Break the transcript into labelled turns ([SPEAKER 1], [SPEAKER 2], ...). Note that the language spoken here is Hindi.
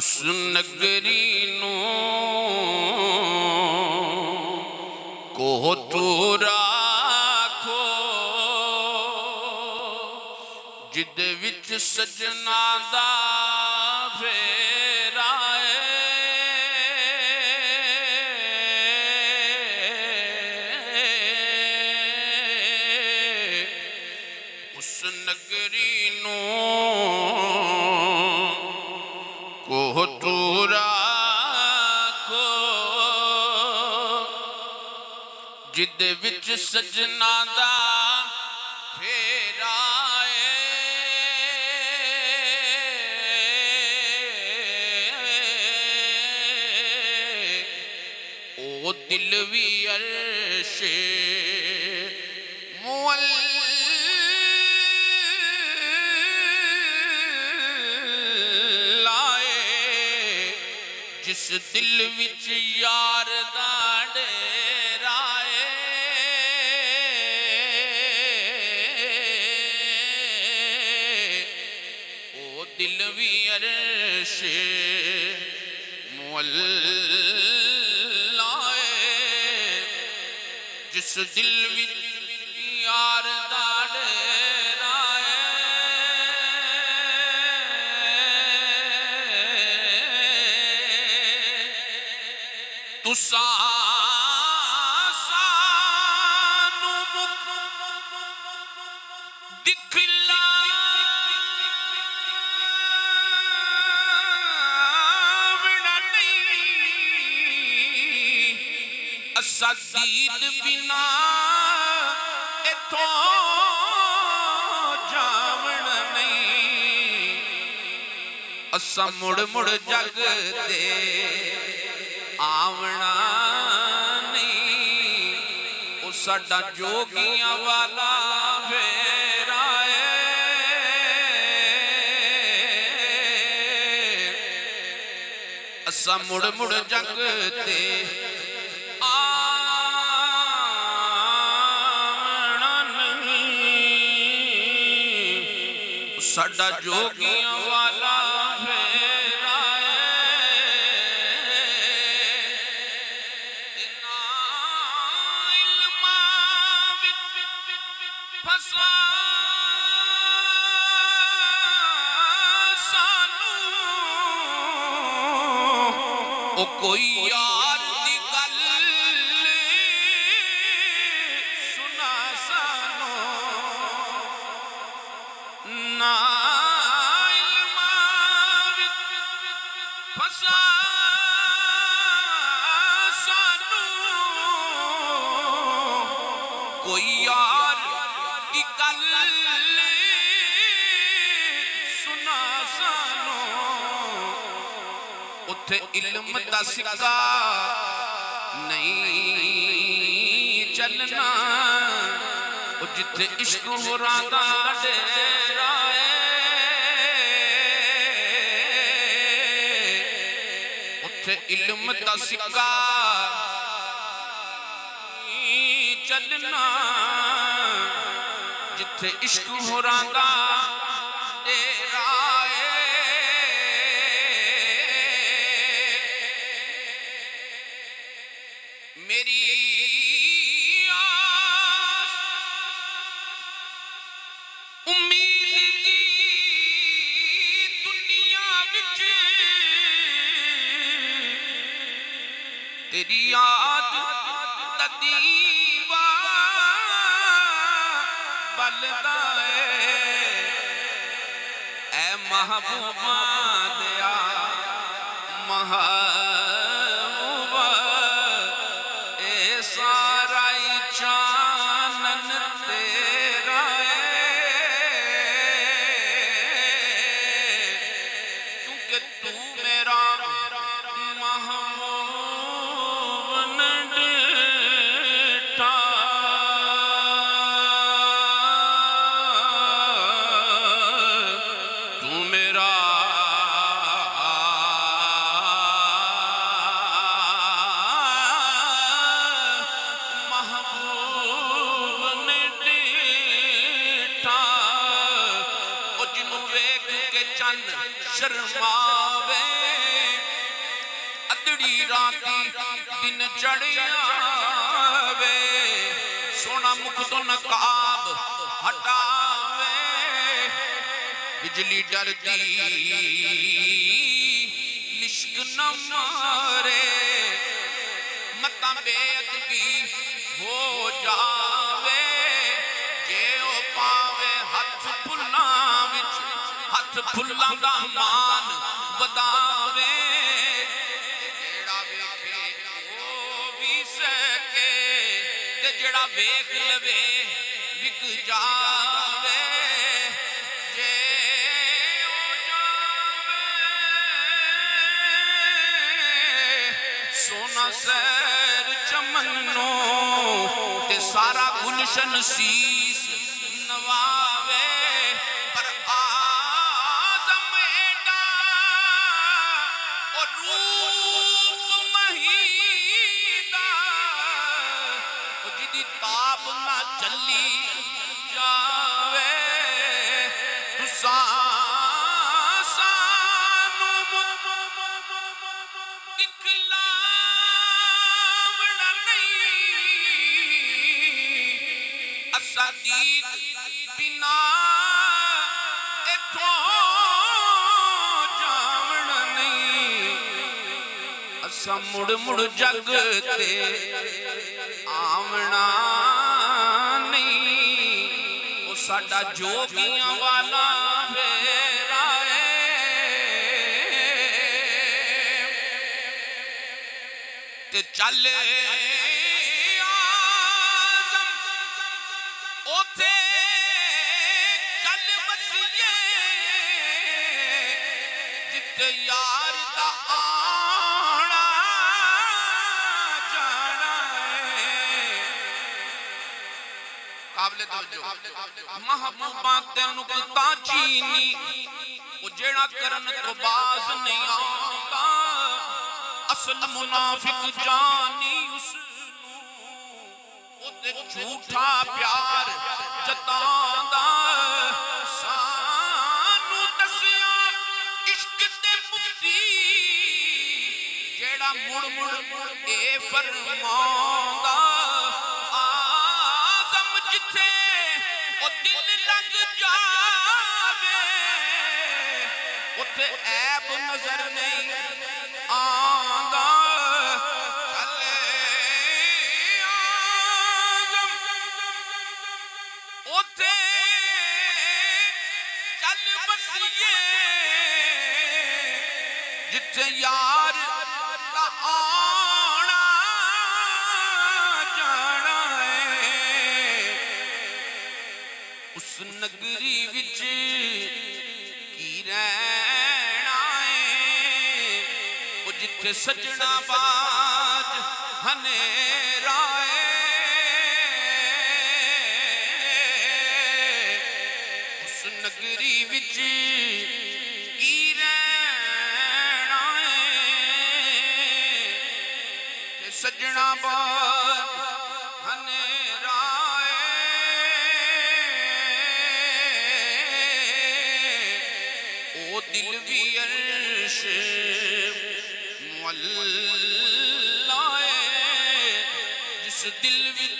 [SPEAKER 1] उस नगरी नू को तू राखो जिद विच सजना दा फेरा उस नगरी नू को तू राखो जिद विच सजना दा फेरा ओ दिल भी अर्शे जिस दिल विच यार दा डेरा ओ दिल भी अर्शे मुअल्ला जिस दिल विच यार दा डेरा तुसा सानू मुख दिखला असा दीद बिना इथों जावण नहीं असा मुड़ मुड़ जग दे आवना नहीं ओ साडा जोगियां वाला फेरा असा मुड़ मुड़ जग ते आवना नहीं साडा जोगियां वाला ओ कोई यार दी गल सुना सानो ना इल्मा विच फसा सानू कोई यार दी गल सुना सानो उथे इल्म दा सिक्का नहीं चलना जिथे इश्क होरां दा डेरा उथे इल्म दा सिक्का चलना जिथे इश्क होरां दा डेरा मेरी आस उम्मीद दी दुनिया विच तेरी याद दा दीवा बलदा ऐ महबूबा दिया महबूबा सारा चानन तेरा क्योंकि तू मेरा महबूब न डिठा तू मेरा चन शर्मावे अदड़ी राती दिन चढ़ियावे सोना मुख तो नकाब हटावे बिजली डरदी लिश्क न मारे मता बेअदबी हो जावे जे ओ पावे हथ फुल्लां विच हथ फुल्लां दा मान वधावे जेड़ा वेखे ओ भी सके ते जेड़ा वेख लवे विक जावे जे ओ जावे सोना सैर चमन नो ते सारा गुलशन शीस नवावे पर आदम एडा और रूप महीदा जिदी ताप ना चली जावे तुसा सानू दिखलावना नहीं असा दीद बिना इथों जावना नहीं असा मुड़ मुड़ जग ते आवना नहीं ओ साडा जोगियां वाला फेरा है ते चल आज़म ओथे चल बसिए जिथे यार दा आना जाना है काबिले तवज्जो महबूबा तेनू किता चीनी ओ जेड़ा करन तो बाज नहीं आंदा असल मुनाफिक जानी उसनू ओ ते झूठा प्यार जतांदा सानू दसिया इश्क ते मुफ्ती जेड़ा मुड़ मुड़ ए फरमांदा आज़म जिथे ओ दिल लग जावे उथे ऐब नजर नहीं आंदा चले आज़म उथे चल बसिए जिथे यार दा आना जाना है उस नगरी विच की रहना है ओ जिथे सजना बाज हनेरा है उस नगरी विच की रहना है ते सजना बाज हनेरा ओ दिल भी अर्श मुअल्ला है जिस दिल विच